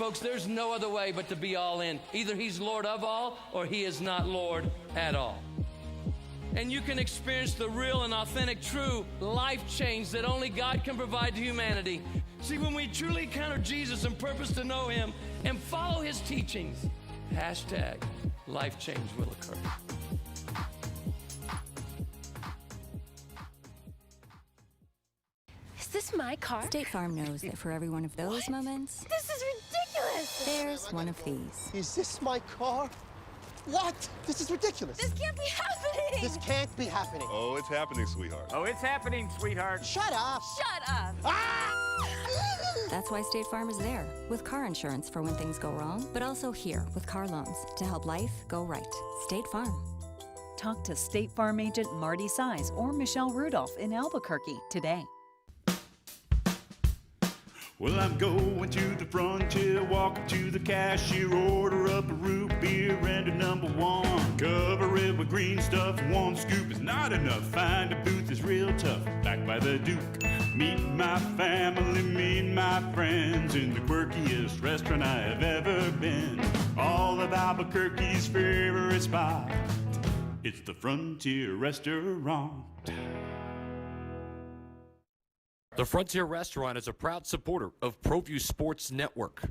Folks, there's no other way but to be all in. Either he's Lord of all or he is not Lord at all. And you can experience the real and authentic, true life change that only God can provide to humanity. See, when we truly encounter Jesus and purpose to know him and follow his teachings, hashtag life change will occur. Is this my car? State Farm knows that for every one of those moments, This is ridiculous! there's one of these. Is this my car? What? This is ridiculous. This can't be happening! This can't be happening. Oh, it's happening, sweetheart. Oh, it's happening, sweetheart. Shut up. Shut up! Ah! That's why State Farm is there, with car insurance for when things go wrong, but also here with car loans to help life go right. State Farm. Talk to State Farm agent Marty Size or Michelle Rudolph in Albuquerque today. Well, I'm going to the frontier, walking to the cashier, order up a root beer and a #1. Cover it with green stuff, one scoop is not enough. Find a booth is real tough, back by the Duke. Meet my family, meet my friends in the quirkiest restaurant I have ever been. All of Albuquerque's favorite spot, it's the Frontier Restaurant. The Frontier Restaurant is a proud supporter of ProView Sports Network.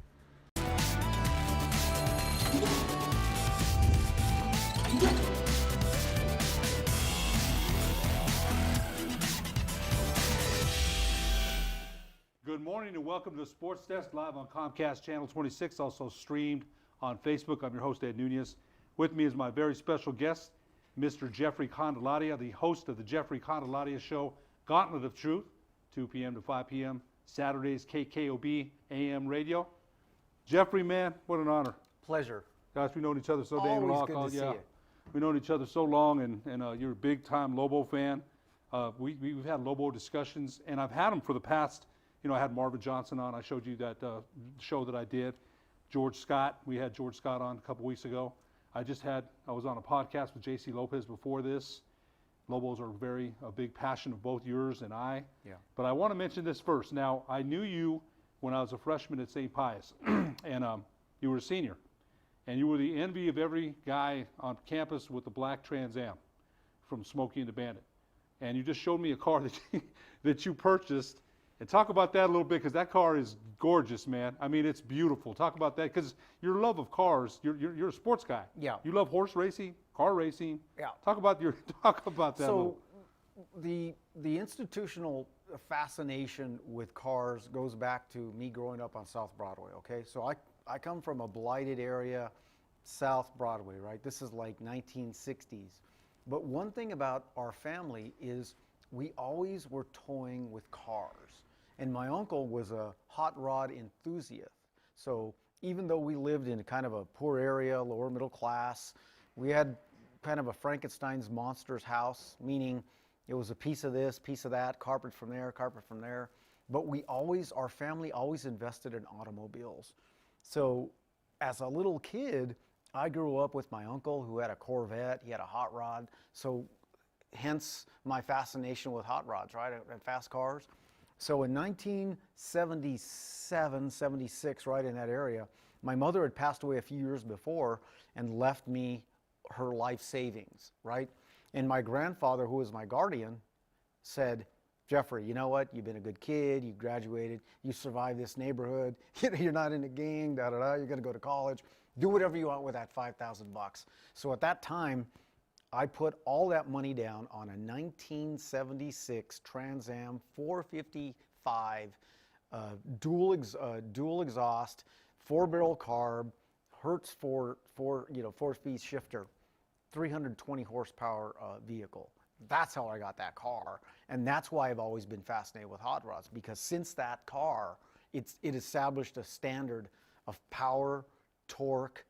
Good morning and welcome to the Sports Desk live on Comcast Channel 26, also streamed on Facebook. I'm your host, Ed Nunez. With me is my very special guest, Mr. Jeffrey Condelatia, the host of the Jeffrey Condelatia Show, Gauntlet of Truth, 2 p.m. to 5 p.m., Saturdays, KKOB AM radio. Jeffrey, man, what an honor. Pleasure. Guys, we've known each other so dang long. Always good to see you. We've known each other so long, and you're a big-time Lobo fan. We've had Lobo discussions, and I've had them for the past, I had Marvin Johnson on. I showed you that show that I did. George Scott, we had George Scott on a couple weeks ago. I was on a podcast with J.C. Lopez before this. Lobos are a big passion of both yours and I. Yeah. But I want to mention this first. Now, I knew you when I was a freshman at St. Pius, and you were a senior. And you were the envy of every guy on campus with the black Trans Am, from Smokey and the Bandit. And you just showed me a car that you purchased. And talk about that a little bit, because that car is gorgeous, man. I mean, it's beautiful. Talk about that, because your love of cars, you're a sports guy. Yeah. You love horse racing, car racing. Yeah. Talk about that. So, the institutional fascination with cars goes back to me growing up on South Broadway. Okay, so I come from a blighted area, South Broadway, right? This is like 1960s. But one thing about our family is we always were toying with cars. And my uncle was a hot rod enthusiast. So even though we lived in kind of a poor area, lower middle class, we had kind of a Frankenstein's monsters house, meaning it was a piece of this, piece of that, carpet from there, carpet from there. But our family always invested in automobiles. So as a little kid, I grew up with my uncle who had a Corvette, he had a hot rod. So hence my fascination with hot rods, right, and fast cars. So in 1977, 76, right in that area, my mother had passed away a few years before and left me her life savings, right? And my grandfather, who was my guardian, said, Jeffrey, you know what? You've been a good kid. You graduated. You survived this neighborhood. You're not in a gang, da-da-da. You're going to go to college. Do whatever you want with that $5,000 bucks. So at that time, I put all that money down on a 1976 Trans Am 455 dual exhaust, 4-barrel carb, Hertz four-speed shifter, 320 horsepower vehicle. That's how I got that car, and that's why I've always been fascinated with hot rods, because since that car, it established a standard of power, torque,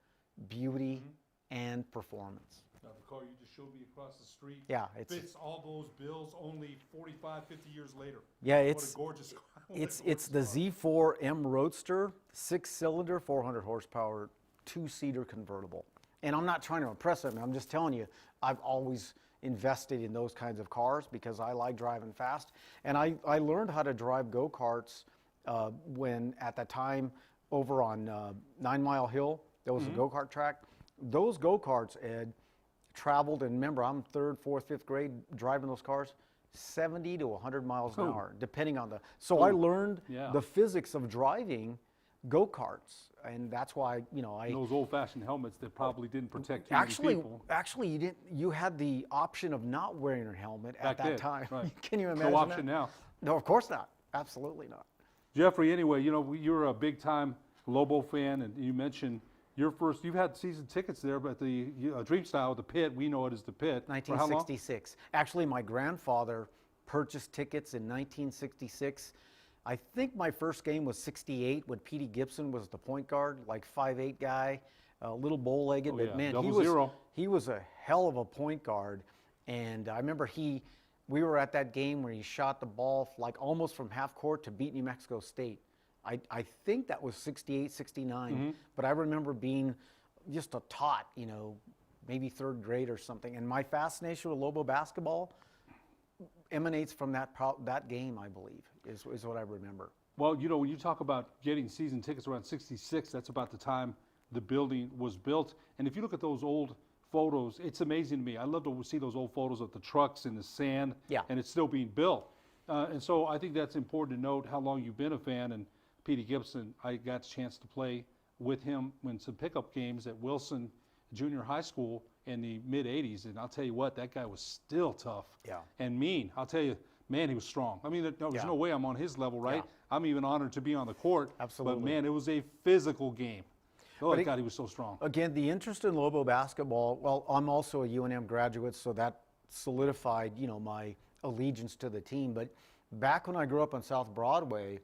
beauty, and performance. Now, the car you just showed me across the street, fits all those bills only 45, 50 years later. Yeah, what a gorgeous car. It's the Z4M Roadster, 6-cylinder, 400 horsepower, 2-seater convertible. And I'm not trying to impress them. I'm just telling you, I've always invested in those kinds of cars because I like driving fast. And I learned how to drive go-karts when, at the time, over on 9 Mile Hill. There was a go-kart track. Those go-karts, Ed, traveled, and remember, I'm 3rd, 4th, 5th grade driving those cars, 70 to 100 miles an hour, depending on the. So I learned the physics of driving go-karts, and that's why, you know, I. Those old-fashioned helmets that probably didn't protect too many people. Actually, you didn't. You had the option of not wearing your helmet at Back that then, time. right. Can you imagine No option that? now. No, of course not. Absolutely not. Jeffrey, anyway, you know, you're a big-time Lobo fan, and you mentioned you've had season tickets there, but the Dream Style, the Pit, we know it as the Pit. For how long? 1966. Actually, my grandfather purchased tickets in 1966. I think my first game was 68 when Petey Gibson was the point guard, like 5'8" guy, a little bow-legged, but man, he was a hell of a point guard. And I remember we were at that game where he shot the ball like almost from half court to beat New Mexico State. I think that was 68, 69, but I remember being just a tot, you know, maybe 3rd grade or something. And my fascination with Lobo basketball emanates from that game, I believe, is what I remember. Well, you know, when you talk about getting season tickets around 66, that's about the time the building was built. And if you look at those old photos, it's amazing to me. I love to see those old photos of the trucks in the sand, and it's still being built. And so I think that's important to note how long you've been a fan. And Petey Gibson, I got a chance to play with him in some pickup games at Wilson Junior High School in the mid-'80s, and I'll tell you what, that guy was still tough and mean. I'll tell you, man, he was strong. I mean, there's no way I'm on his level, right? I'm even honored to be on the court. Absolutely. But, man, it was a physical game. Oh, God, he was so strong. Again, the interest in Lobo basketball, well, I'm also a UNM graduate, so that solidified, you know, my allegiance to the team. But back when I grew up on South Broadway,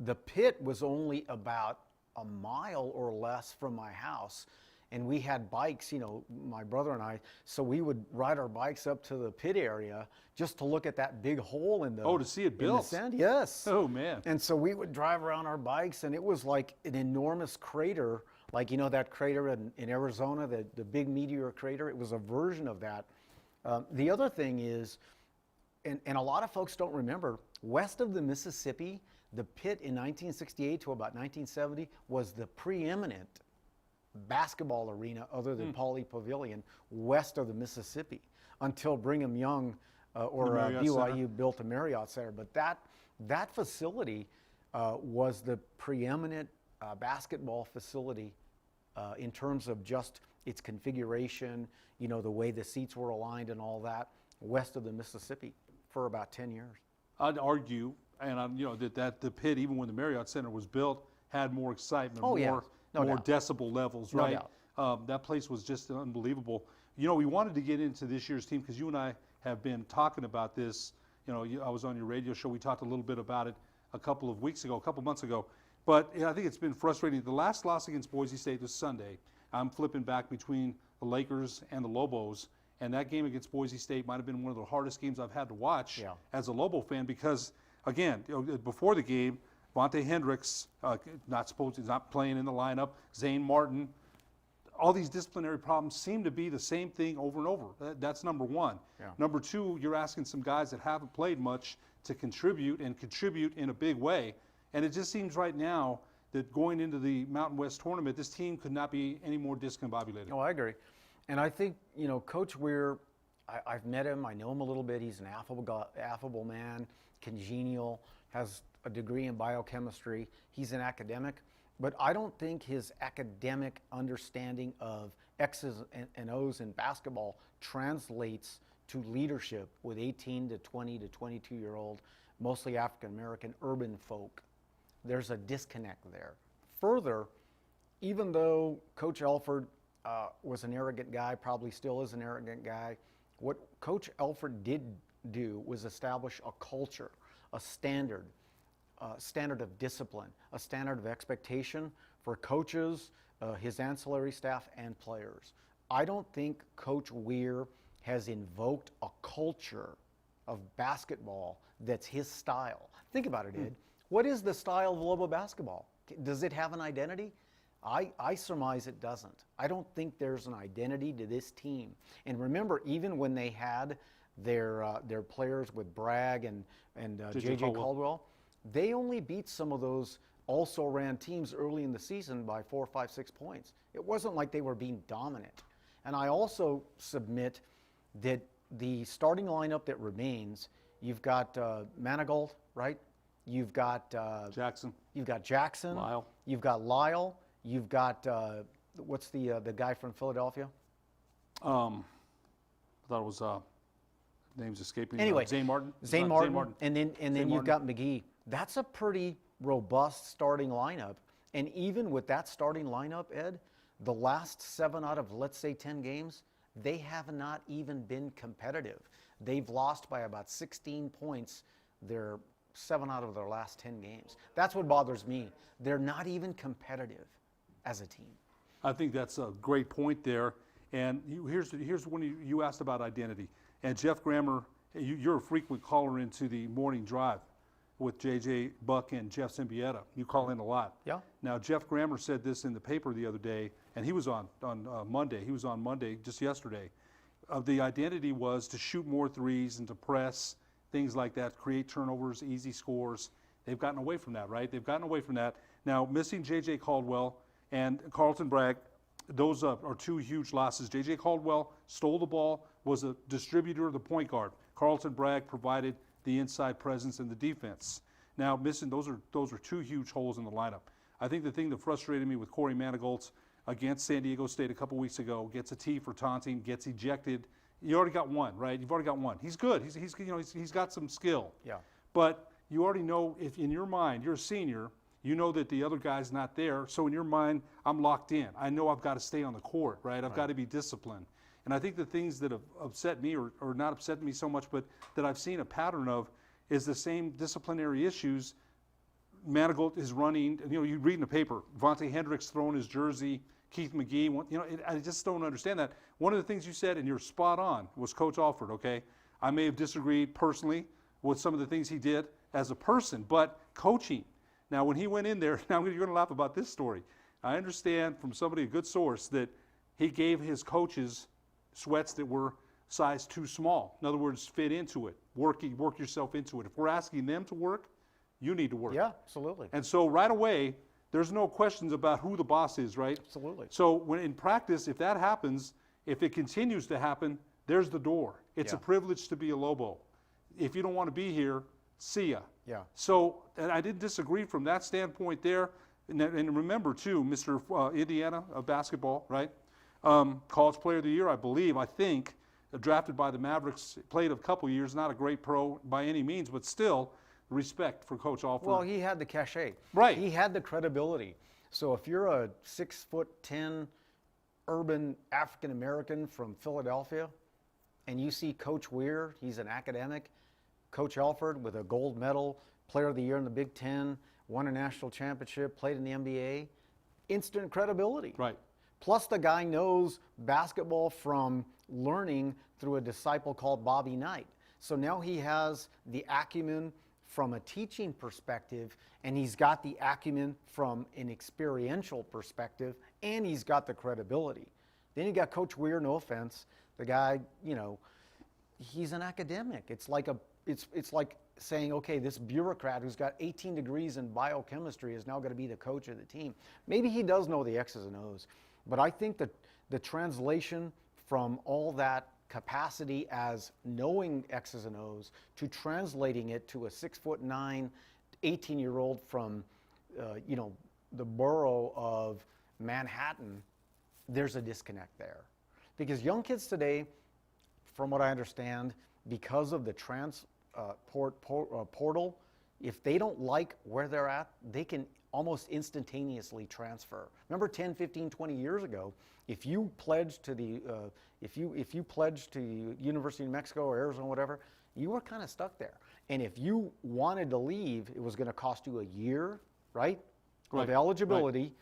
the Pit was only about a mile or less from my house. And we had bikes, you know, my brother and I, so we would ride our bikes up to the Pit area just to look at that big hole in the to see it built. in the sand. Yes. Oh, man. And so we would drive around our bikes, and it was like an enormous crater, like, you know, that crater in Arizona, the big meteor crater. It was a version of that. The other thing is, and a lot of folks don't remember, west of the Mississippi, the Pit in 1968 to about 1970 was the preeminent basketball arena other than Pauley Pavilion west of the Mississippi until Brigham Young or BYU built a Marriott Center. But that facility was the preeminent basketball facility in terms of just its configuration, you know, the way the seats were aligned and all that, west of the Mississippi for about 10 years. I'd argue, and you know, that the Pit, even when the Marriott Center was built, had more excitement, more decibel levels, right? No doubt. That place was just unbelievable. You know, we wanted to get into this year's team because you and I have been talking about this. You know, I was on your radio show. We talked a little bit about it a couple of months ago. But I think it's been frustrating. The last loss against Boise State was Sunday. I'm flipping back between the Lakers and the Lobos. And that game against Boise State might have been one of the hardest games I've had to watch as a Lobo fan because, again, you know, before the game, Vontae Hendricks, not playing in the lineup. Zane Martin. All these disciplinary problems seem to be the same thing over and over. That's number one. Number two, you're asking some guys that haven't played much to contribute in a big way. And it just seems right now that going into the Mountain West tournament, this team could not be any more discombobulated. Oh, I agree. And I think, you know, Coach Weir, I've met him. I know him a little bit. He's an affable man, congenial, has a degree in biochemistry. He's an academic, but I don't think his academic understanding of X's and O's in basketball translates to leadership with 18 to 20 to 22-year-old, mostly African-American urban folk. There's a disconnect there. Further, even though Coach Elford was an arrogant guy, probably still is an arrogant guy, what Coach Elford did do was establish a culture, a standard of discipline, a standard of expectation for coaches, his ancillary staff, and players. I don't think Coach Weir has invoked a culture of basketball that's his style. Think about it, Ed. What is the style of Lobo basketball? Does it have an identity? I surmise it doesn't. I don't think there's an identity to this team. And remember, even when they had their players with Bragg and J.J. Caldwell, they only beat some of those also ran teams early in the season by 4, 5, 6 points. It wasn't like they were being dominant. And I also submit that the starting lineup that remains, you've got Manigault, right? You've got Jackson. You've got Jackson. Lyle. You've got Lyle. You've got what's the guy from Philadelphia? I thought it was name's escaping. Anyway, Zane Martin. Zane Martin. And then you've got McGee. That's a pretty robust starting lineup. And even with that starting lineup, Ed, the last 7 out of, let's say, 10 games, they have not even been competitive. They've lost by about 16 points. They're 7 out of their last 10 games. That's what bothers me. They're not even competitive as a team. I think that's a great point there. And here's when you asked about identity. And Jeff Grammer, you're a frequent caller into the morning drive with JJ Buck and Jeff Symbieta. You call in a lot. Yeah. Now, Jeff Grammer said this in the paper the other day, and he was on Monday. He was on Monday just yesterday. The identity was to shoot more threes and to press, things like that, create turnovers, easy scores. They've gotten away from that, right? They've gotten away from that. Now, missing J.J. Caldwell and Carlton Bragg, those are 2 huge losses. J.J. Caldwell stole the ball, was a distributor, the point guard. Carlton Bragg provided the inside presence and the defense. Now, missing those are 2 huge holes in the lineup. I think the thing that frustrated me with Corey Manigault against San Diego State a couple weeks ago, gets a T for taunting, gets ejected. You already got one, right? You've already got one. He's good. He's got some skill. Yeah. But you already know, if in your mind you're a senior, you know that the other guy's not there. So in your mind, I'm locked in. I know I've got to stay on the court, right? I've got to be disciplined. And I think the things that have upset me, or not upset me so much, but that I've seen a pattern of, is the same disciplinary issues. Manigault is running. You read in the paper, Vontae Hendricks throwing his jersey, Keith McGee. I just don't understand that. One of the things you said, and you're spot on, was Coach Alford. Okay, I may have disagreed personally with some of the things he did as a person, but coaching. Now, when he went in there, now you're going to laugh about this story. I understand from somebody, a good source, that he gave his coaches sweats that were size too small. In other words, fit into it. Work yourself into it. If we're asking them to work, you need to work. Yeah, absolutely. And so right away, there's no questions about who the boss is, right? Absolutely. So when in practice, if that happens, if it continues to happen, there's the door. It's a privilege to be a Lobo. If you don't want to be here, see ya. Yeah. So, and I didn't disagree from that standpoint there. And remember, too, Mr. Indiana basketball, right? College Player of the Year, I think, drafted by the Mavericks, played a couple years, not a great pro by any means, but still, respect for Coach Alford. Well, he had the cachet. Right. He had the credibility. So if you're a 6'10" urban African American from Philadelphia, and you see Coach Weir, he's an academic, Coach Alford with a gold medal, Player of the Year in the Big Ten, won a national championship, played in the NBA, instant credibility. Right. Plus the guy knows basketball from learning through a disciple called Bobby Knight. So now he has the acumen from a teaching perspective, and he's got the acumen from an experiential perspective, and he's got the credibility. Then you got Coach Weir, no offense. The guy, he's an academic. It's like saying, okay, this bureaucrat who's got 18 degrees in biochemistry is now going to be the coach of the team. Maybe he does know the X's and O's, but I think that the translation from all that capacity as knowing X's and O's to translating it to a 6'9", 18-year-old from, the borough of Manhattan, there's a disconnect there. Because young kids today, from what I understand, because of the portal, if they don't like where they're at, they can almost instantaneously transfer. Remember 10, 15, 20 years ago, if you pledged to the if you pledged to University of Mexico or Arizona, whatever, you were kind of stuck there. And if you wanted to leave, it was going to cost you a year, right? Of eligibility, right.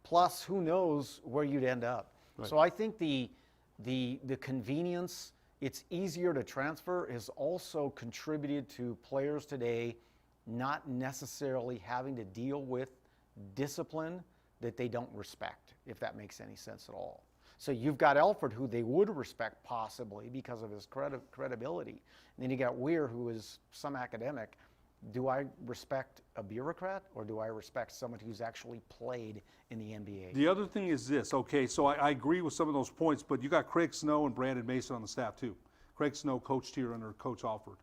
Plus who knows where you'd end up. Right. So I think the convenience, it's easier to transfer, has also contributed to players today not necessarily having to deal with discipline that they don't respect, if that makes any sense at all. So you've got Alford, who they would respect possibly because of his credibility. And then you got Weir, who is some academic, Do I respect a bureaucrat or do I respect someone who's actually played in the NBA? The other thing is this, okay, so I agree with some of those points, but you got Craig Snow and Brandon Mason on the staff too. Craig Snow coached here under Coach Alford.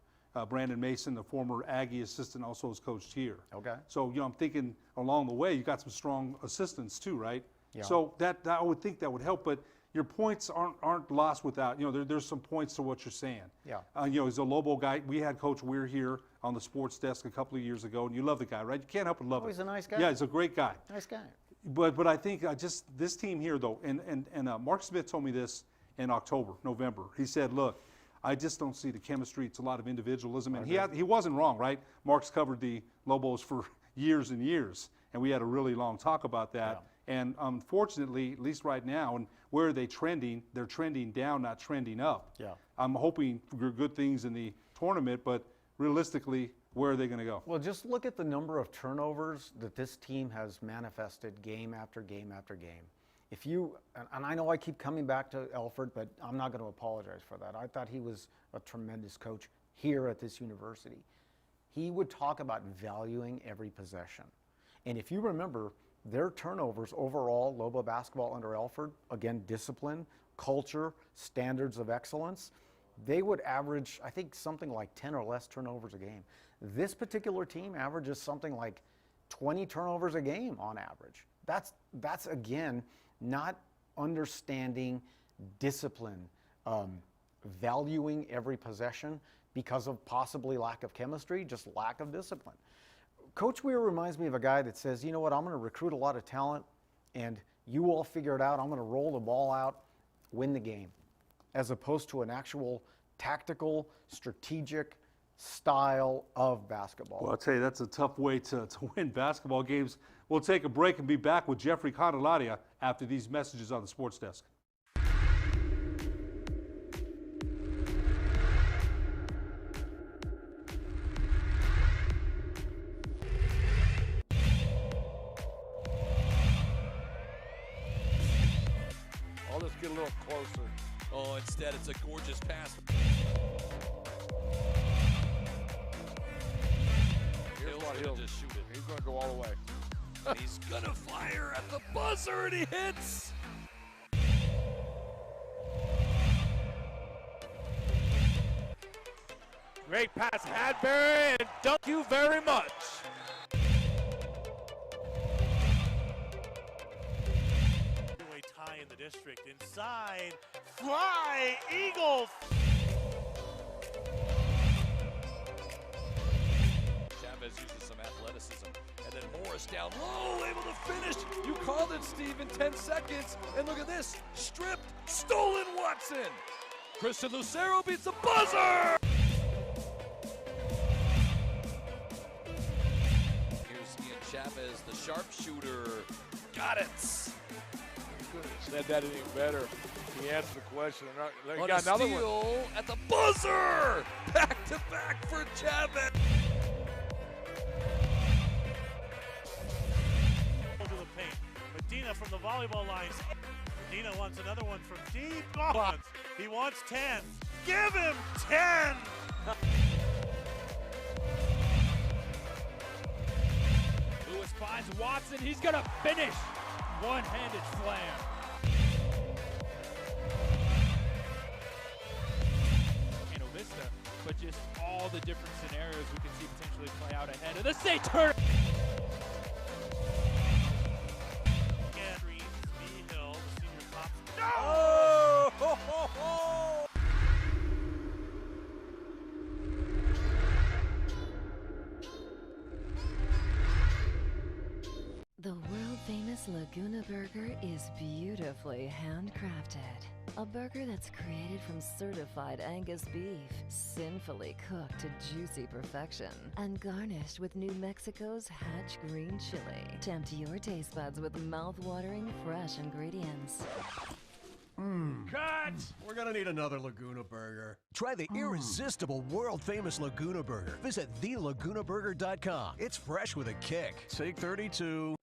Brandon Mason, the former Aggie assistant, also has coached here. Okay. So, I'm thinking along the way, you got some strong assistants too, right? Yeah. So that I would think that would help, but your points aren't lost without, there's some points to what you're saying. Yeah. He's a Lobo guy. We had Coach Weir here on the sports desk a couple of years ago, and you love the guy, right? You can't help but love him. He's a nice guy. Yeah, he's a great guy. Nice guy. But I think just this team here, though, and Mark Smith told me this in November. He said, look, I just don't see the chemistry. It's a lot of individualism. And he wasn't wrong, right? Mark's covered the Lobos for years and years, and we had a really long talk about that. Yeah. And unfortunately, at least right now, and where are they trending? They're trending down, not trending up. Yeah. I'm hoping for good things in the tournament, but realistically, where are they going to go? Well, just look at the number of turnovers that this team has manifested game after game after game. If you, and I know I keep coming back to Alford, but I'm not going to apologize for that. I thought he was a tremendous coach here at this university. He would talk about valuing every possession. And if you remember, their turnovers overall, Lobo basketball under Alford, again, discipline, culture, standards of excellence, they would average, I think, something like 10 or less turnovers a game. This particular team averages something like 20 turnovers a game on average. That's again, not understanding discipline, valuing every possession because of possibly lack of chemistry, just lack of discipline. Coach Weir reminds me of a guy that says, you know what, I'm going to recruit a lot of talent and you all figure it out. I'm going to roll the ball out, win the game, as opposed to an actual tactical, strategic style of basketball. Well, I'll tell you, that's a tough way to win basketball games. We'll take a break and be back with Jeffrey Candelaria after these messages on the sports desk. I'll just get a little closer. Oh, instead it's a gorgeous pass. He'll just shoot it. He's going to go all the way. He's going to fire at the buzzer, and he hits. Great pass, Hadbury, and thank you very much. Heavyweight tie in the district. Inside, fly, Eagle. Chavez uses some athleticism. And then Morris down low, able to finish. You called it, Steve, in 10 seconds. And look at this, stripped, stolen Watson. Christian Lucero beats the buzzer. Here's Ian Chavez, the sharpshooter. Got it. Couldn't have said that any better. He answered the question. On Got a another steal one. at the buzzer. Back to back for Chavez. To the paint. Medina from the volleyball lines. Medina wants another one from deep. Oh, he wants 10. Give him 10. Lewis finds Watson. He's going to finish. One-handed slam. Vista, but just all the different scenarios we could see potentially play out ahead of the state tournament. Hill, the senior top. No! Oh! Ho, ho, ho! The world-famous Laguna Burger is beautifully handcrafted. A burger that's created from certified Angus beef, sinfully cooked to juicy perfection, and garnished with New Mexico's Hatch green chili. Tempt your taste buds with mouth-watering fresh ingredients. Cut! We're gonna need another Laguna Burger. Try the irresistible, world-famous Laguna Burger. Visit thelagunaburger.com. It's fresh with a kick. Take 32.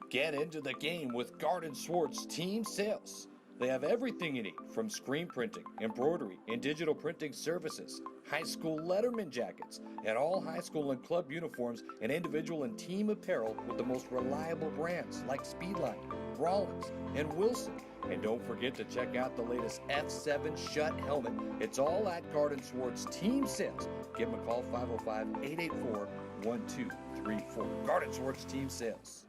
Get into the game with Garden Swartz Team Sales. They have everything you need, from screen printing, embroidery, and digital printing services, high school letterman jackets, and all high school and club uniforms and individual and team apparel with the most reliable brands like Speedline, Rawlins, and Wilson. And don't forget to check out the latest F7 Shut helmet. It's all at Garden Swartz Team Sales. Give them a call, 505-884-1234. Garden Swartz Team Sales.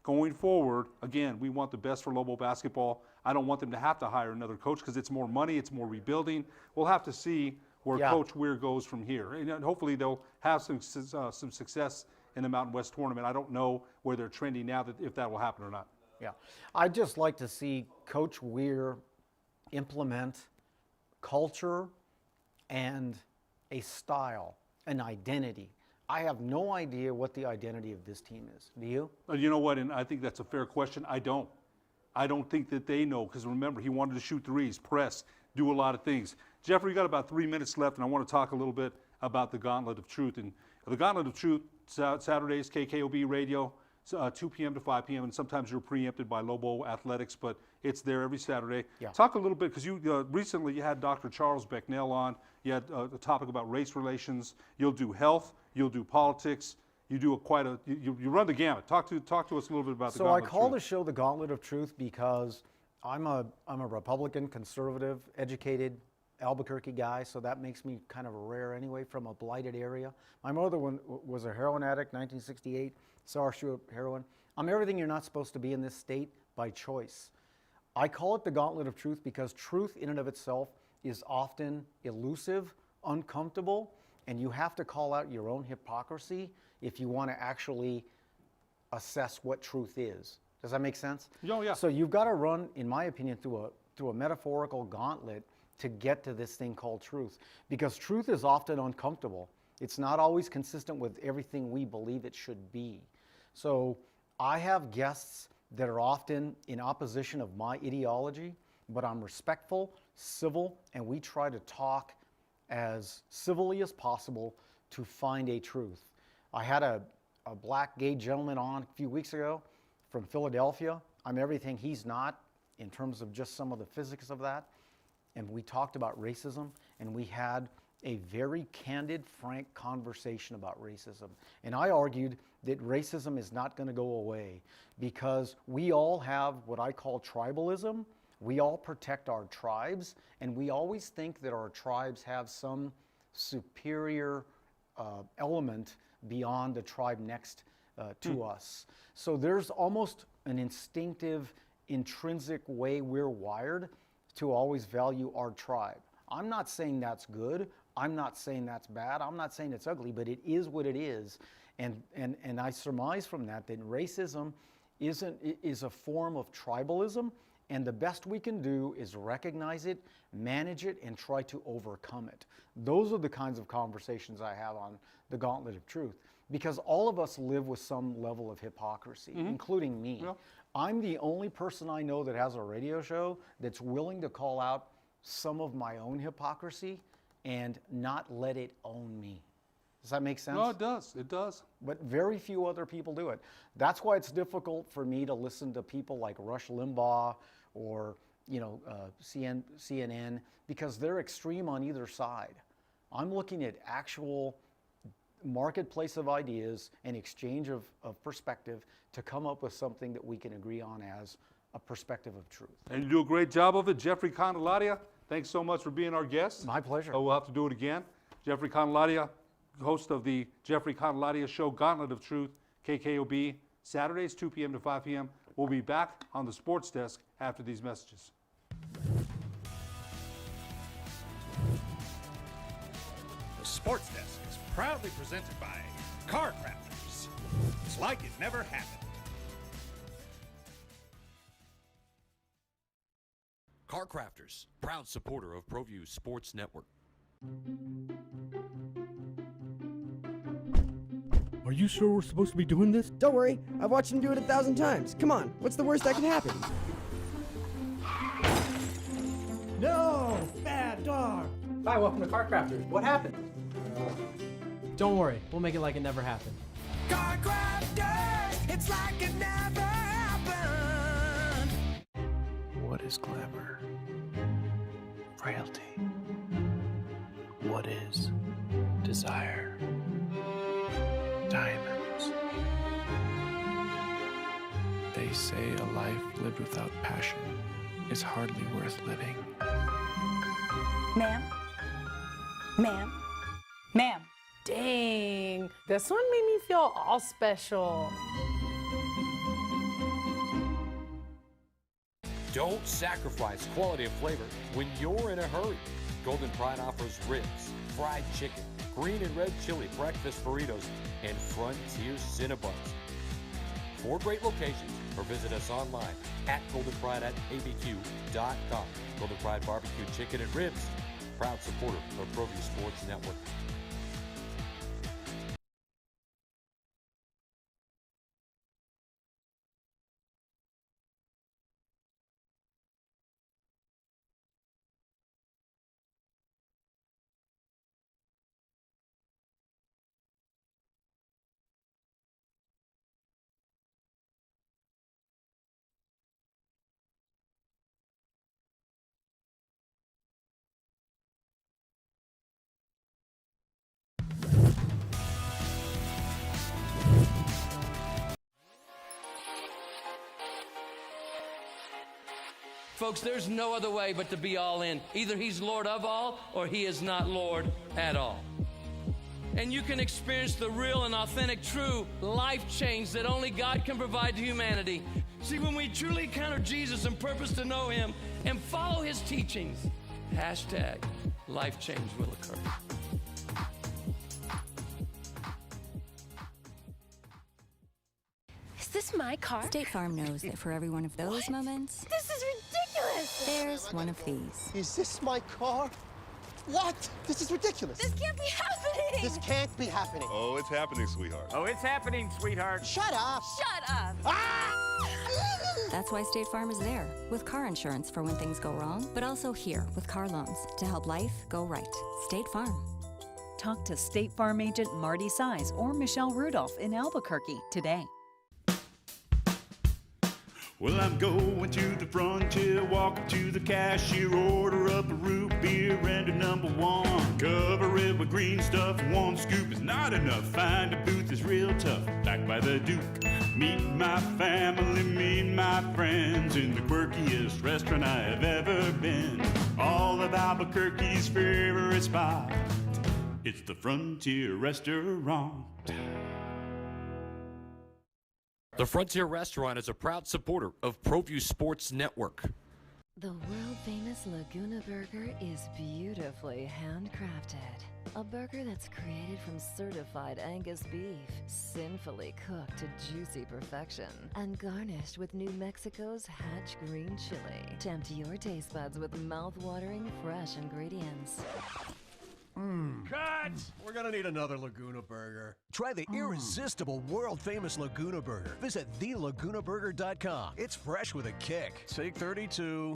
going forward, again, we want the best for Lobo basketball. I don't want them to have to hire another coach because it's more money, it's more rebuilding. We'll have to see where Coach Weir goes from here. And hopefully they'll have some success in the Mountain West tournament. I don't know where they're trending now, if that will happen or not. Yeah, I'd just like to see Coach Weir implement culture and a style, an identity. I have no idea what the identity of this team is. Do you? You know what, and I think that's a fair question. I don't think that they know, because remember, he wanted to shoot threes, press, do a lot of things. Jeffrey, you got about 3 minutes left, and I want to talk a little bit about the Gauntlet of Truth. And the Gauntlet of Truth, Saturdays, KKOB Radio, 2 p.m. to 5 p.m., and sometimes you're preempted by Lobo Athletics, but it's there every Saturday. Yeah. Talk a little bit, because you recently you had Dr. Charles Becknell on. You had a topic about race relations. You'll do health. You'll do politics. You do you run the gamut. Talk to us a little bit about the Gauntlet of Truth. So I call the show the Gauntlet of Truth because I'm a Republican, conservative, educated Albuquerque guy, so that makes me kind of rare anyway, from a blighted area. My mother was a heroin addict, 1968, saw her shoot heroin. I'm everything you're not supposed to be in this state by choice. I call it the Gauntlet of Truth because truth in and of itself is often elusive, uncomfortable, and you have to call out your own hypocrisy if you want to actually assess what truth is. Does that make sense? Oh, yeah. So you've got to run, in my opinion, through a metaphorical gauntlet to get to this thing called truth, because truth is often uncomfortable. It's not always consistent with everything we believe it should be. So I have guests that are often in opposition of my ideology, but I'm respectful, civil, and we try to talk as civilly as possible to find a truth. I had a black gay gentleman on a few weeks ago from Philadelphia. I'm everything he's not in terms of just some of the physics of that. And we talked about racism, and we had a very candid, frank conversation about racism. And I argued that racism is not going to go away because we all have what I call tribalism. We all protect our tribes, and we always think that our tribes have some superior element beyond the tribe next to us. So there's almost an instinctive, intrinsic way we're wired to always value our tribe. I'm not saying that's good. I'm not saying that's bad. I'm not saying it's ugly, but it is what it is. And I surmise from that racism is a form of tribalism, and the best we can do is recognize it, manage it, and try to overcome it. Those are the kinds of conversations I have on the Gauntlet of Truth, because all of us live with some level of hypocrisy, including me. Yeah. I'm the only person I know that has a radio show that's willing to call out some of my own hypocrisy and not let it own me. Does that make sense? No, it does. It does. But very few other people do it. That's why it's difficult for me to listen to people like Rush Limbaugh or CNN, because they're extreme on either side. I'm looking at actual marketplace of ideas and exchange of perspective to come up with something that we can agree on as a perspective of truth. And you do a great job of it. Jeffrey Candelaria, thanks so much for being our guest. My pleasure. We'll have to do it again. Jeffrey Candelaria, host of the Jeffrey Candelaria Show, Gauntlet of Truth, KKOB, Saturdays, 2 p.m. to 5 p.m. We'll be back on the sports desk after these messages. The Sports Desk is proudly presented by Car Crafters. It's like it never happened. Car Crafters, proud supporter of ProView Sports Network. Are you sure we're supposed to be doing this? Don't worry, I've watched him do it 1,000 times. Come on, what's the worst that can happen? No! Bad dog! Hi, welcome to Car Crafters. What happened? Don't worry, we'll make it like it never happened. Car Crafters, it's like it never happened. What is glamour? Frailty. What is desire? Diamonds. They say a life lived without passion is hardly worth living. Ma'am? Ma'am? Ma'am? Dang, this one made me feel all special. Don't sacrifice quality of flavor when you're in a hurry. Golden Pride offers ribs, fried chicken, green and red chili breakfast burritos, and Frontier Cinnabons. 4 great locations, or visit us online at goldenpride@abq.com. Golden Pride Barbecue Chicken and Ribs, proud supporter of ProView Sports Network. Folks, there's no other way but to be all in. Either he's Lord of all or he is not Lord at all. And you can experience the real and authentic, true life change that only God can provide to humanity. See, when we truly encounter Jesus and purpose to know him and follow his teachings, hashtag life change will occur. Is this my car? State Farm knows that for every one of those moments, This is ridiculous! there's one of these. Is this my car? What? This is ridiculous. This can't be happening! This can't be happening. Oh, it's happening, sweetheart. Oh, it's happening, sweetheart. Shut up. Shut up! That's why State Farm is there, with car insurance for when things go wrong, but also here with car loans to help life go right. State Farm. Talk to State Farm agent Marty Size or Michelle Rudolph in Albuquerque today. Well, I'm going to the frontier, walking to the cashier, order up a root beer and a number 1. Cover it with green stuff, 1 scoop is not enough. Find a booth is real tough, back by the Duke. Meet my family, meet my friends in the quirkiest restaurant I have ever been. All of Albuquerque's favorite spot, it's the Frontier Restaurant. The Frontier Restaurant is a proud supporter of ProView Sports Network. The world-famous Laguna Burger is beautifully handcrafted. A burger that's created from certified Angus beef, sinfully cooked to juicy perfection, and garnished with New Mexico's Hatch green chili. Tempt your taste buds with mouth-watering fresh ingredients. Cut! We're gonna need another Laguna Burger. Try the irresistible world-famous Laguna Burger. Visit thelagunaburger.com. It's fresh with a kick. Take 32.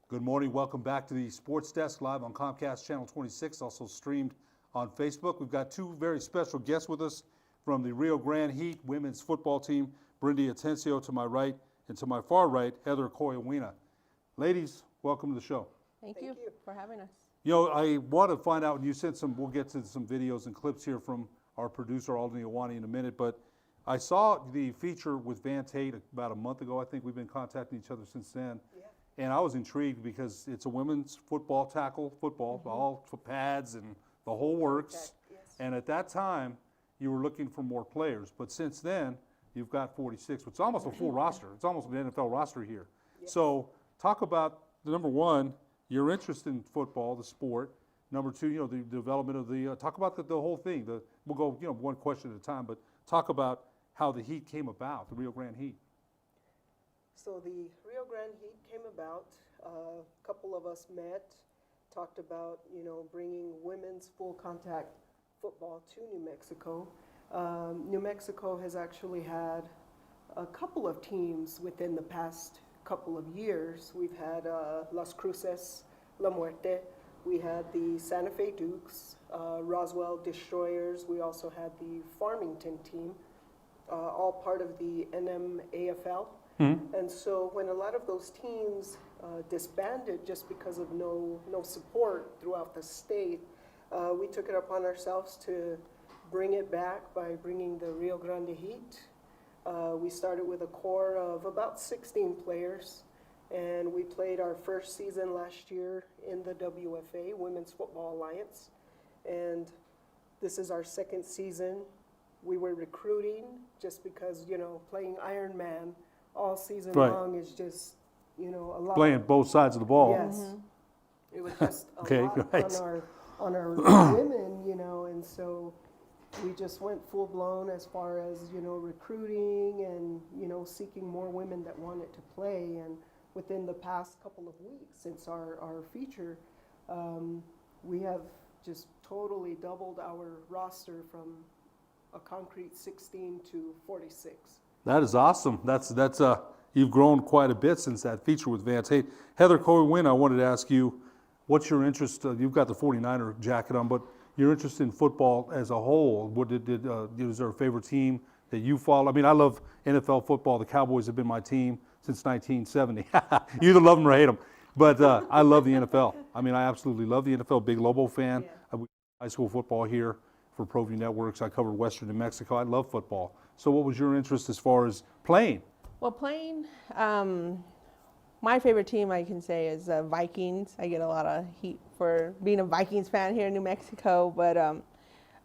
Good morning. Welcome back to the Sports Desk, live on Comcast Channel 26, also streamed on Facebook. We've got 2 very special guests with us from the Rio Grande Heat women's football team. Brindy Atencio to my right, and to my far right, Heather Coyawina. Ladies, welcome to the show. Thank you for having us. You know, I want to find out, you sent some, we'll get to some videos and clips here from our producer, Aldini Awani, in a minute, but I saw the feature with Van Tate about a month ago. I think we've been contacting each other since then. Yeah. And I was intrigued because it's a women's football, tackle football, all pads and the whole works. Yes. And at that time, you were looking for more players. But since then, you've got 46, which is almost a full roster. It's almost an NFL roster here. Yes. So talk about, number 1, your interest in football, the sport. Number 2, you know, the development of the, talk about the whole thing. We'll go, you know, one question at a time, but talk about how the Heat came about, the Rio Grande Heat. So the Rio Grande Heat came about, a couple of us met, talked about, you know, bringing women's full contact football to New Mexico. New Mexico has actually had a couple of teams within the past couple of years. We've had Las Cruces, La Muerte. We had the Santa Fe Dukes, Roswell Destroyers. We also had the Farmington team, all part of the NMAFL. Mm-hmm. And so when a lot of those teams disbanded just because of no support throughout the state, we took it upon ourselves to bring it back by bringing the Rio Grande Heat. We started with a core of about 16 players, and we played our first season last year in the WFA, Women's Football Alliance. And this is our second season we were recruiting just because, you know, playing Ironman all season Right. long is just, you know, a lot. Playing both sides of the ball. Yes. It was just a Okay, lot right. on our women, you know, and so we just went full blown as far as, you know, recruiting and, you know, seeking more women that wanted to play. And within the past couple of weeks since our feature, we have just totally doubled our roster from a concrete 16 to 46. That is awesome. That's you've grown quite a bit since that feature with Vance. Hey, Heather Corwin, I wanted to ask you, what's your interest? You've got the 49er jacket on, but your interest in football as a whole. What is there a favorite team that you follow? I mean, I love NFL football. The Cowboys have been my team since 1970. You either love them or hate them, but I love the NFL. I mean, I absolutely love the NFL. Big Lobo fan. I went to high school football here for ProView Networks. I covered Western New Mexico. I love football. So what was your interest as far as playing? Well, playing, my favorite team I can say is Vikings. I get a lot of heat for being a Vikings fan here in New Mexico, but I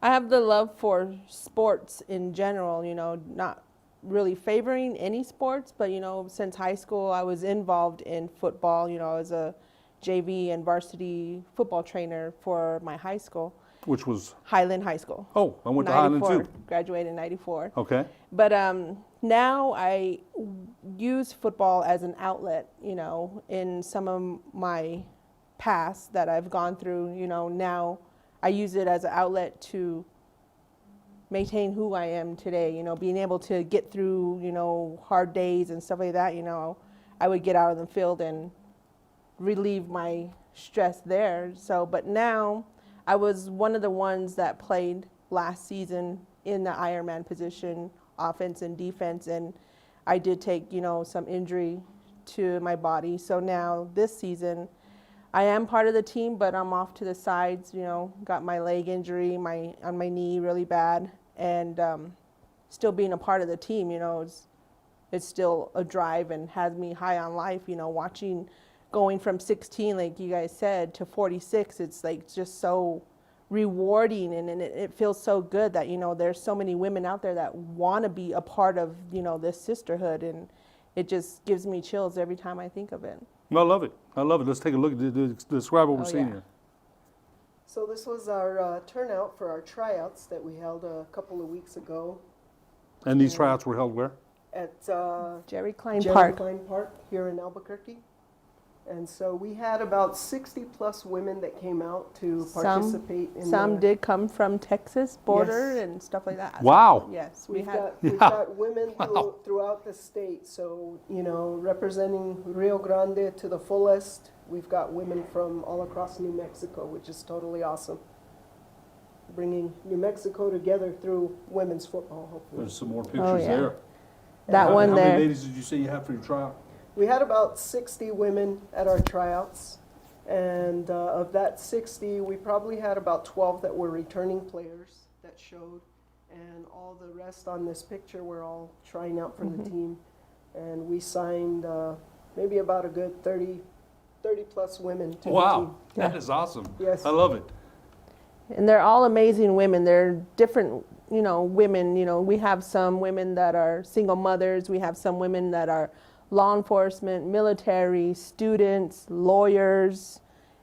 have the love for sports in general, you know, not really favoring any sports, but, you know, since high school I was involved in football. You know, I was a JV and varsity football trainer for my high school. Which was? Highland High School. Oh, I went to Highland too. Graduated in 94. Okay. But now I use football as an outlet, you know, in some of my past that I've gone through, you know, now I use it as an outlet to maintain who I am today, you know, being able to get through, you know, hard days and stuff like that, you know, I would get out on the field and relieve my stress there. So, but now I was one of the ones that played last season in the Ironman position, offense and defense, and I did take, you know, some injury to my body. So now this season, I am part of the team, but I'm off to the sides, you know, got my leg injury, on my knee really bad, and still being a part of the team, you know, it's still a drive and has me high on life, you know, watching going from 16, like you guys said, to 46, it's like just so rewarding, and it feels so good that, you know, there's so many women out there that want to be a part of, you know, this sisterhood, and it just gives me chills every time I think of it. I love it. I love it. Let's take a look at describe what we're seeing here. So this was our turnout for our tryouts that we held a couple of weeks ago. And these tryouts were held where? At Jerry Klein Park here in Albuquerque. And so we had about 60 plus women that came out to participate in some did come from Texas border Yes. and stuff like that. Wow. Yes, We've got women throughout the state. So, you know, representing Rio Grande to the fullest, we've got women from all across New Mexico, which is totally awesome. Bringing New Mexico together through women's football, hopefully. There's some more pictures there. That one How there. many ladies did you say you had for your tryout? We had about 60 women at our tryouts, and of that 60, we probably had about 12 that were returning players that showed, and all the rest on this picture were all trying out for the team. And we signed maybe about a good 30 plus women to the team. Wow, that is awesome. Yes. I love it. And they're all amazing women. They're different, you know, women. You know, we have some women that are single mothers. We have some women that are law enforcement, military, students, lawyers,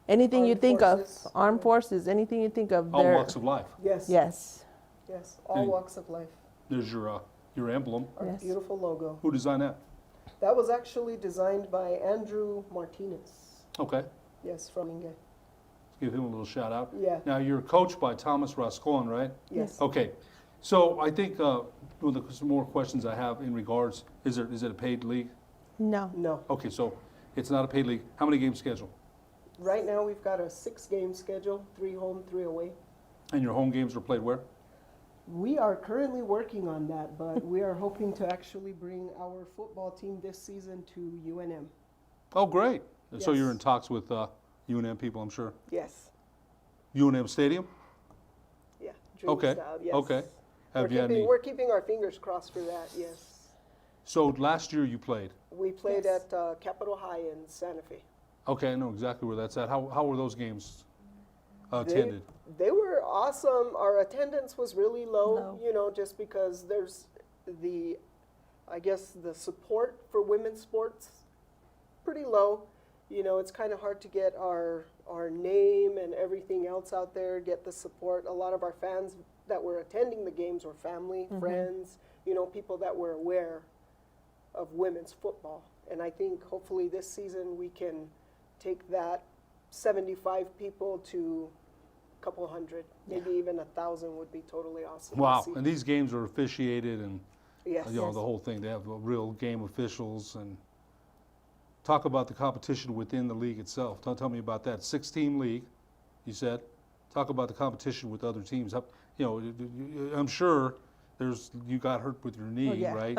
anything you think of, armed forces, anything you think of. All walks of life. Yes. Yes. Yes, all walks of life. There's your emblem. Our beautiful logo. Who designed that? That was actually designed by Andrew Martinez. Okay. Yes, from Inge. Let's give him a little shout out. Yeah. Now you're coached by Thomas Rascon, right? Yes. Okay. So I think one of the some more questions I have in regards, is it a paid league? No. No. Okay, so it's not a paid league. How many games scheduled? Right now we've got a 6-game schedule, 3 home, 3 away. And your home games are played where? We are currently working on that, but we are hoping to actually bring our football team this season to UNM. Oh, great. So Yes. you're in talks with UNM people, I'm sure. Yes. UNM Stadium? Yeah. Dream Okay. Style, yes. Okay. We're keeping our fingers crossed for that, yes. So last year you played? We played at Capitol High in Santa Fe. Okay, I know exactly where that's at. How were those games? attended? They were awesome. Our attendance was really low, you know, just because there's I guess the support for women's sports pretty low. You know, it's kind of hard to get our name and everything else out there, get the support. A lot of our fans that were attending the games were family, friends, you know, people that were aware of women's football. And I think hopefully this season we can take that 75 people to a couple hundred, maybe even 1,000 would be totally awesome. Wow, and these games are officiated and Yes. you know, the whole thing. They have real game officials. And talk about the competition within the league itself. Tell me about that. 6-team league, you said. Talk about the competition with other teams. You know, I'm sure you got hurt with your knee, right?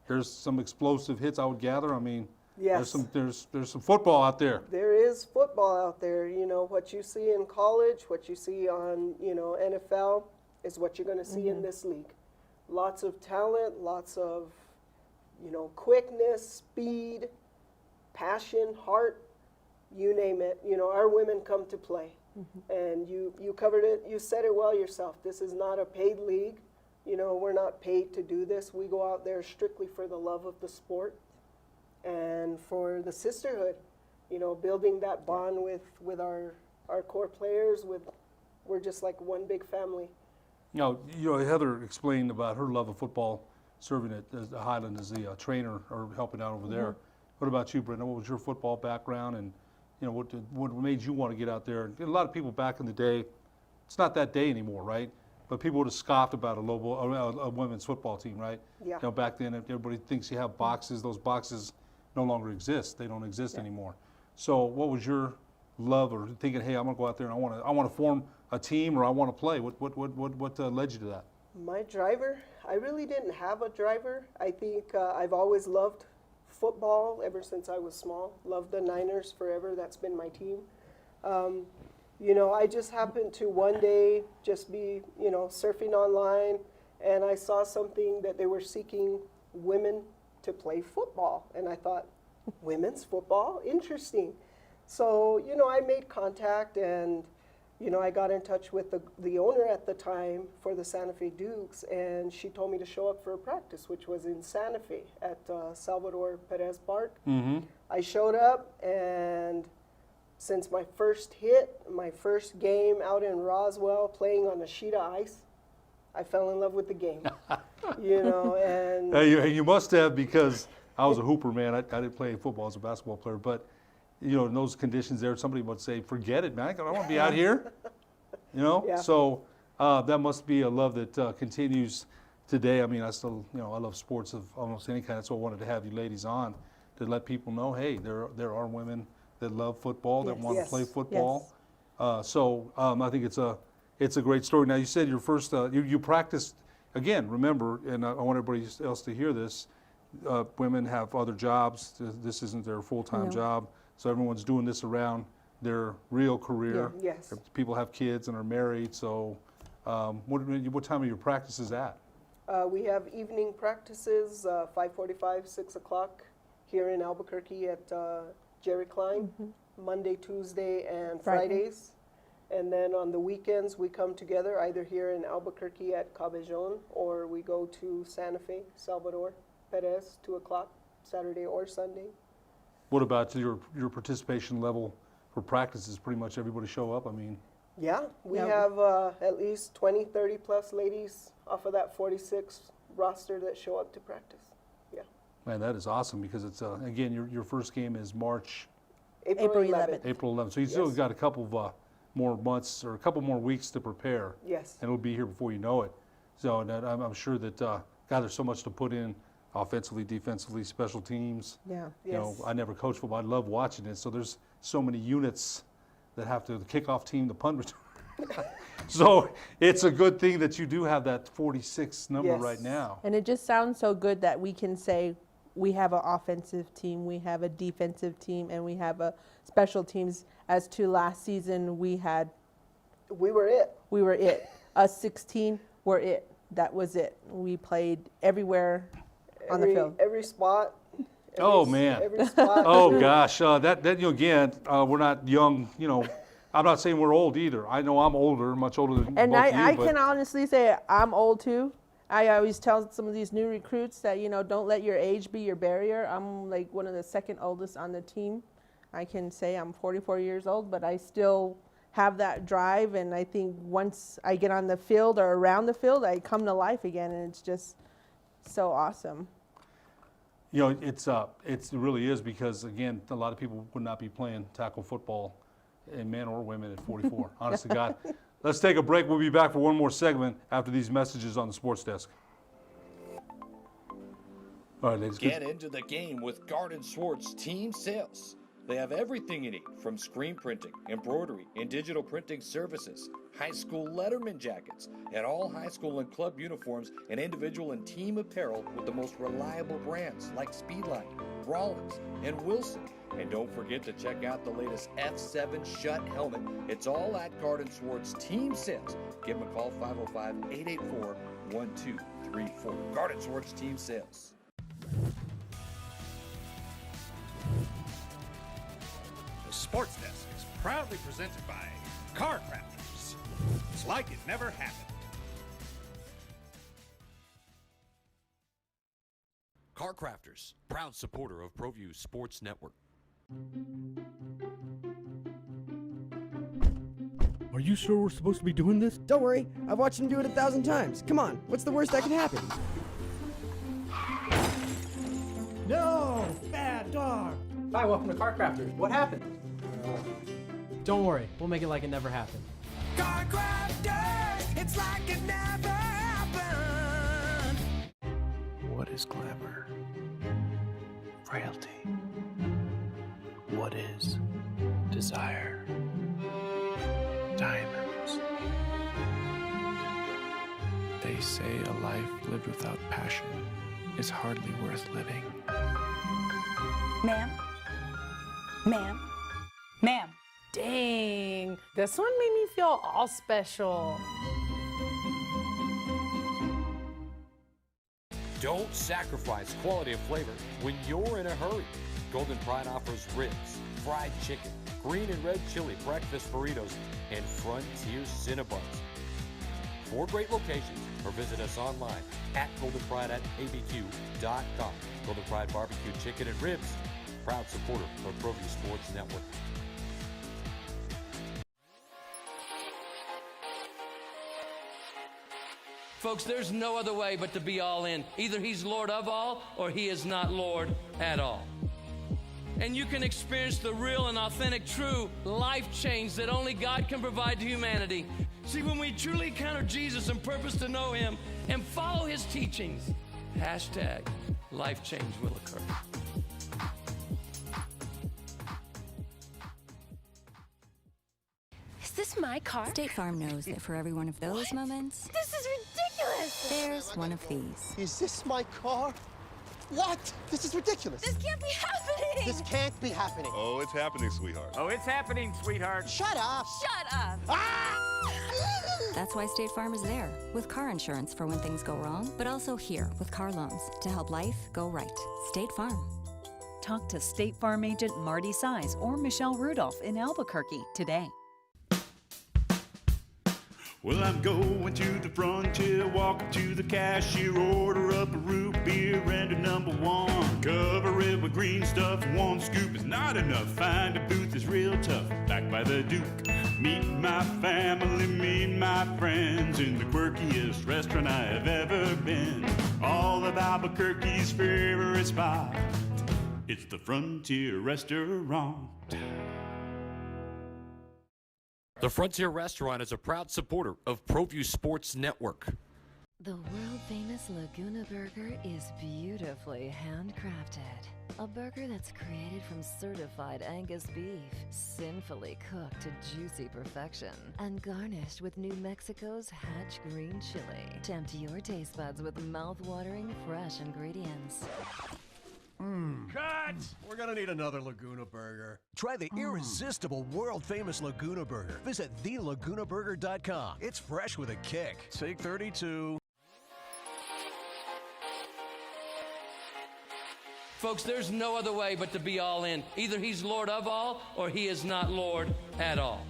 There's some explosive hits, I would gather. I mean, Yes. there's some football out there. There is football out there. You know, what you see in college, what you see on, you know, NFL is what you're going to see in this league. Lots of talent, lots of, you know, quickness, speed, passion, heart, you name it. You know, our women come to play. And you covered it, you said it well yourself. This is not a paid league. You know, we're not paid to do this. We go out there strictly for the love of the sport and for the sisterhood. You know, building that bond with our core players. We're just like one big family. You know, Heather explained about her love of football, serving at the Highland as the trainer or helping out over there. What about you, Brenda? What was your football background, and you know, what made you want to get out there? And a lot of people back in the day, it's not that day anymore, right? But people would have scoffed about a women's football team, right? Yeah. You know, back then, everybody thinks you have boxes. Those boxes no longer exist. They don't exist anymore. So, what was your love, or thinking, hey, I'm gonna go out there and I want to form a team, or I want to play? What led you to that? My driver, I really didn't have a driver. I think I've always loved football ever since I was small. Loved the Niners forever. That's been my team. You know, I just happened to one day just be, you know, surfing online, and I saw something that they were seeking women to play football. And I thought, women's football? Interesting. So, you know, I made contact, and you know, I got in touch with the owner at the time for the Santa Fe Dukes, and she told me to show up for a practice, which was in Santa Fe at Salvador Perez Park. I showed up, and since my first hit, my first game out in Roswell, playing on a sheet of ice, I fell in love with the game. You know, and You must have, because I was a hooper, man. I didn't play football as a basketball player, but you know, in those conditions there, somebody would say, forget it, man. I don't want to be out here. You know? Yeah. So that must be a love that continues today. I mean, I still, you know, I love sports of almost any kind. That's why I wanted to have you ladies on, to let people know, hey, there are women that love football, that want to play football. So I think it's a great story. Now, you said your first, you practiced, again, remember, and I want everybody else to hear this, women have other jobs. This isn't their full-time job. So everyone's doing this around their real career. Yeah. Yes. People have kids and are married. So what time are your practices at? We have evening practices, 5:45, 6 o'clock here in Albuquerque at Jerry Klein, Monday, Tuesday, and Fridays. And then on the weekends, we come together either here in Albuquerque at Cabellon, or we go to Santa Fe, Salvador Perez, 2 o'clock, Saturday or Sunday. What about your participation level for practices? Pretty much everybody show up? I mean, yeah, we have at least 20, 30 plus ladies off of that 46 roster that show up to practice. Yeah. Man, that is awesome, because it's, again, your first game is April 11th. April 11th. So you still got a couple of more months, or a couple more weeks to prepare. Yes. And it'll be here before you know it. So I'm sure that, God, there's so much to put in. Offensively, defensively, special teams. Yeah. You know, I never coached football. I love watching it. So there's so many units that have to, the kickoff team, the punt return. So it's a good thing that you do have that 46 number right now. And it just sounds so good that we can say we have an offensive team, we have a defensive team, and we have a special teams. As to last season, we were it. We were it. Us 16 were it. That was it. We played everywhere. On the field. Every spot. Man. Every spot. Oh gosh, that you know, again, we're not young, you know, I'm not saying we're old either. I know I'm older, much older than And both of you. I but can honestly say I'm old too. I always tell some of these new recruits that, don't let your age be your barrier. I'm like one of the second oldest on the team. I can say I'm 44 years old, but I still have that drive. And I think once I get on the field or around the field, I come to life again. And it's just so awesome. It really is because, again, a lot of people would not be playing tackle football, men or women, at 44. Honest to God. Let's take a break. We'll be back for one more segment after these messages on the sports desk. All right, ladies. Get into the game with Garden Swartz Team Sales. They have everything you need, from screen printing, embroidery, and digital printing services, high school letterman jackets, and all high school and club uniforms, and individual and team apparel with the most reliable brands like Speedline, Rollins, and Wilson. And don't forget to check out the latest F7 Shut helmet. It's all at Garden Swartz Team Sales. Give them a call, 505-884-1234. Garden Swartz Team Sales. The Sports Desk is proudly presented by Car Crafters. It's like it never happened. Car Crafters, proud supporter of ProView Sports Network. Are you sure we're supposed to be doing this? Don't worry, I've watched him do it 1,000 times. Come on, what's the worst that can happen? No! Bad dog! Hi, welcome to Car Crafters. What happened? Don't worry, we'll make it like it never happened. Car Crafters, it's like it never happened. What is glamour? Frailty. What is desire? Diamonds. They say a life lived without passion is hardly worth living. Ma'am? Ma'am? Ma'am? Dang, this one made me feel all special. Don't sacrifice quality and flavor when you're in a hurry. Golden Pride offers ribs, fried chicken, green and red chili breakfast burritos, and Frontier Cinnabons. 4 great locations, or visit us online at goldenpride@abq.com. Golden Pride Barbecue Chicken and Ribs, proud supporter of ProView Sports Network. Folks, there's no other way but to be all in. Either he's Lord of all or he is not Lord at all. And you can experience the real and authentic, true life change that only God can provide to humanity. See, when we truly encounter Jesus and purpose to know him and follow his teachings, hashtag life change will occur. Is this my car? State Farm knows that for every one of those moments, This is ridiculous! there's one of these. Is this my car? What? This is ridiculous. This can't be happening! This can't be happening. Oh, it's happening, sweetheart. Oh, it's happening, sweetheart. Shut up. Shut up! That's why State Farm is there, with car insurance for when things go wrong, but also here with car loans to help life go right. State Farm. Talk to State Farm agent Marty Size or Michelle Rudolph in Albuquerque today. Well, I'm going to the frontier, walking to the cashier, order up a root beer and a #1. Cover it with green stuff, 1 scoop is not enough. Find a booth is real tough, back by the Duke. Meet my family, meet my friends in the quirkiest restaurant I have ever been. All of Albuquerque's favorite spot, it's the Frontier Restaurant. The Frontier Restaurant is a proud supporter of ProView Sports Network. The world-famous Laguna Burger is beautifully handcrafted. A burger that's created from certified Angus beef, sinfully cooked to juicy perfection, and garnished with New Mexico's Hatch green chili. Tempt your taste buds with mouth-watering fresh ingredients. Cut! We're gonna need another Laguna Burger. Try the irresistible world-famous Laguna Burger. Visit thelagunaburger.com. It's fresh with a kick. Take 32. Folks, there's no other way but to be all in. Either he's Lord of all or he is not Lord at all.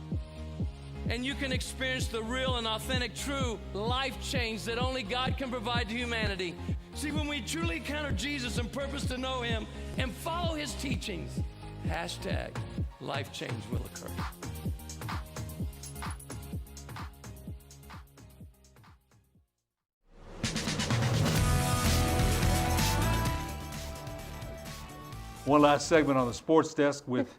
and you can experience the real and authentic, true life change that only God can provide to humanity. See, when we truly encounter Jesus and purpose to know Him and follow His teachings, hashtag life change will occur. One last segment on the sports desk with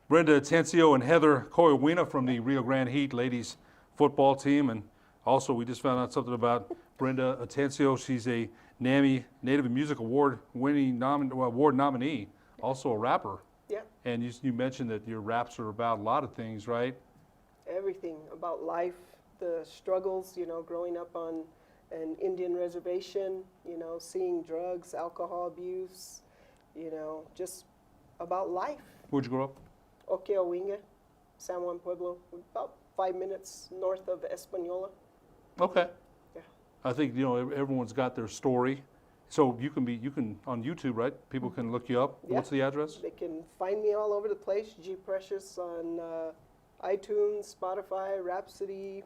Brenda Atencio and Heather Coyawina from the Rio Grande Heat ladies football team. And also, we just found out something about Brenda Atencio. She's a NAMI Native and Music Award nominee, also a rapper. Yeah. And you mentioned that your raps are about a lot of things, right? Everything about life, the struggles, growing up on an Indian reservation, seeing drugs, alcohol abuse, just about life. Where'd you grow up? Okeawinga, San Juan Pueblo, about 5 minutes north of Española. Okay. Yeah. I think everyone's got their story, so you can on YouTube, right? People can look you up. Yeah. What's the address? They can find me all over the place. G Precious on iTunes, Spotify, Rhapsody,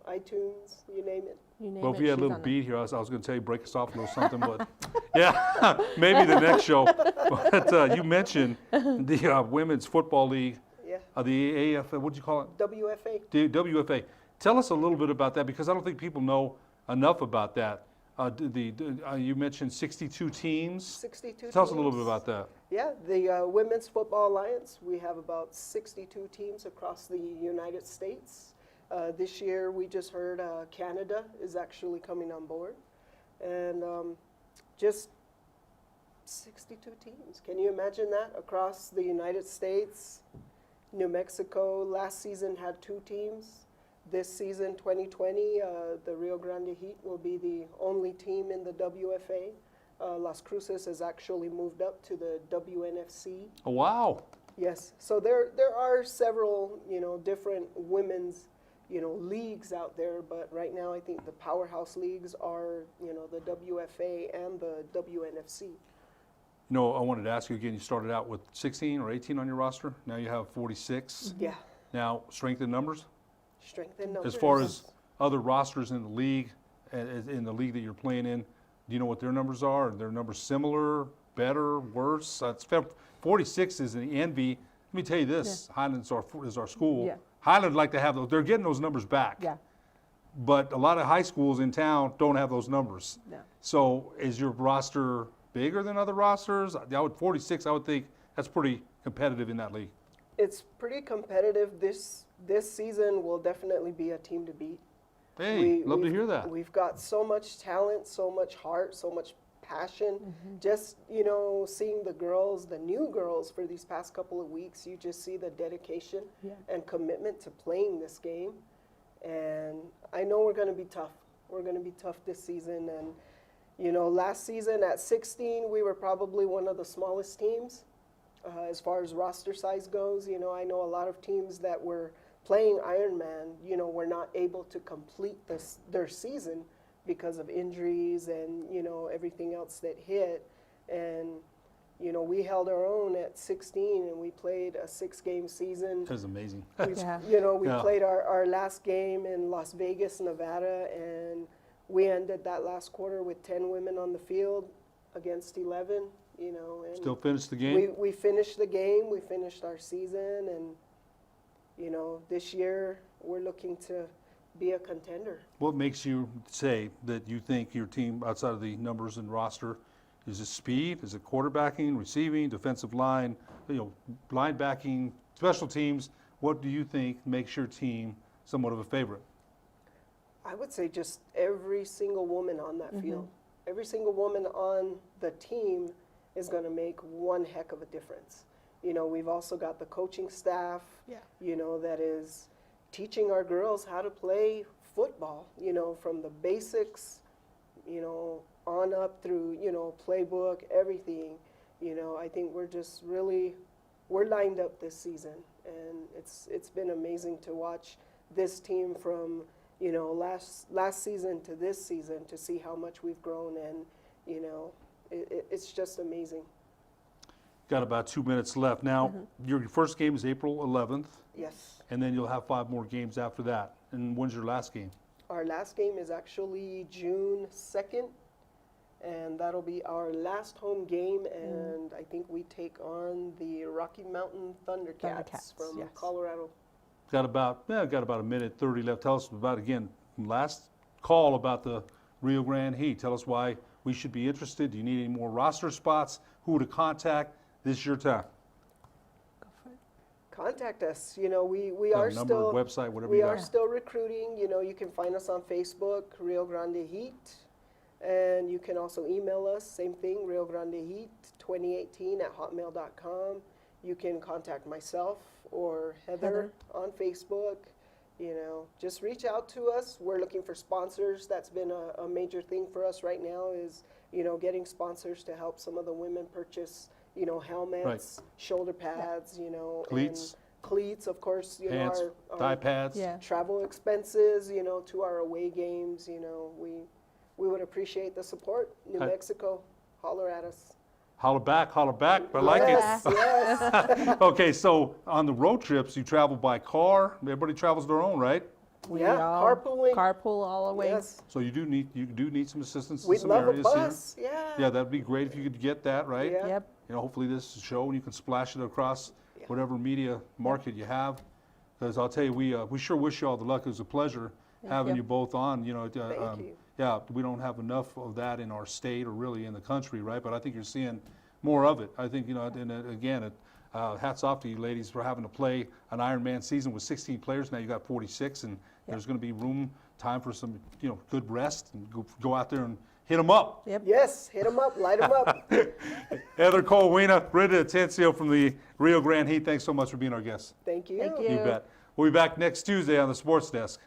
iTunes, you name it. Well, if you had a little beat here, I was going to tell you break us off a little something, but yeah, maybe the next show. But you mentioned the Women's Football League, yeah. The AF, what do you call it? WFA. The WFA. Tell us a little bit about that, because I don't think people know enough about that. You mentioned 62 teams. 62 Tell us a teams. little bit about that. Yeah, the Women's Football Alliance, we have about 62 teams across the United States. This year, we just heard Canada is actually coming on board. And just 62 teams. Can you imagine that? Across the United States, New Mexico last season had 2 teams. This season, 2020, the Rio Grande Heat will be the only team in the WFA. Las Cruces has actually moved up to the WNFC. Oh, wow. Yes. So there are several, different women's, leagues out there, but right now I think the powerhouse leagues are, the WFA and the WNFC. I wanted to ask you again, you started out with 16 or 18 on your roster. Now you have 46. Yeah. Now, strength in numbers? Strength in numbers. As far as other rosters in the league, that you're playing in, do you know what their numbers are? Are their numbers similar, better, worse? 46 is an envy. Let me tell you this, yeah. Highland is our school. Yeah. Highland would like to have those. They're getting those numbers back. Yeah. But a lot of high schools in town don't have those numbers. No. So is your roster bigger than other rosters? 46, I would think that's pretty competitive in that league. It's pretty competitive. This season will definitely be a team to beat. Hey, love to hear that. We've got so much talent, so much heart, so much passion. Mm-hmm. Just, seeing the girls, the new girls for these past couple of weeks, you just see the dedication and commitment to playing this game. And I know we're going to be tough. We're going to be tough this season. And, last season at 16, we were probably one of the smallest teams as far as roster size goes. I know a lot of teams that were playing Ironman, were not able to complete their season because of injuries and, everything else that hit. And, we held our own at 16 and we played a 6-game season. That was amazing. We played our last game in Las Vegas, Nevada, and we ended that last quarter with 10 women on the field against 11, and still finished the game? We finished the game, we finished our season, and, this year we're looking to be a contender. What makes you say that you think your team, outside of the numbers and roster, is it speed? Is it quarterbacking, receiving, defensive line, linebacking, special teams? What do you think makes your team somewhat of a favorite? I would say just every single woman on that field. Every single woman on the team is going to make one heck of a difference. We've also got the coaching staff, that is teaching our girls how to play football, from the basics, on up through, playbook, everything. I think we're just we're lined up this season, and it's been amazing to watch this team from, last season to this season, to see how much we've grown, and, it's just amazing. Got about 2 minutes left. Now, your first game is April 11th. Yes. And then you'll have 5 more games after that. And when's your last game? Our last game is actually June 2nd, and that'll be our last home game, and I think we take on the Rocky Mountain Thundercats from Colorado. Got about a minute 30 left. Tell us about, again, last call about the Rio Grande Heat. Tell us why we should be interested. Do you need any more roster spots? Who to contact? This is your time. Contact us. You know, we Got are a number, still website, whatever we you are got. still recruiting. You know, you can find us on Facebook, Rio Grande Heat, and you can also email us. Same thing, Rio Grande Heat 2018 at hotmail.com. You can contact myself or Heather on Facebook. You know, just reach out to us. We're looking for sponsors. That's been a major thing for us right now is, you know, getting sponsors to help some of the women purchase, you know, helmets, shoulder pads, you know, Cleats. and cleats, of course, you Pants, know, our thigh pads. travel expenses, you know, to our away games, you know, we would appreciate the support. New Mexico, holler at us. Holler back, I like Yes, it. yes. Okay, so on the road trips, you travel by car. Everybody travels their own, right? Yeah, carpooling. Carpool all the way. Yes. So you do need some assistance in We'd some love areas a bus, here. yeah. Yeah, that'd be great if you could get that, right? Yeah. Yep. You know, hopefully this show and you can splash it across whatever media market you have. Because I'll tell you, we sure wish you all the luck. It was a pleasure having you both on. You know, Thank you. yeah, we don't have enough of that in our state or really in the country, right? But I think you're seeing more of it. I think, you know, and again, hats off to you ladies for having to play an Ironman season with 16 players. Now you got 46, and there's going to be time for some, you know, good rest and go out there and hit them up. Yep. Yes, hit them up, light them up. Heather Colwina, Brenda Atencio from the Rio Grande Heat. Thanks so much for being our guest. Thank you. Thank you. You bet. We'll be back next Tuesday on the Sports Desk.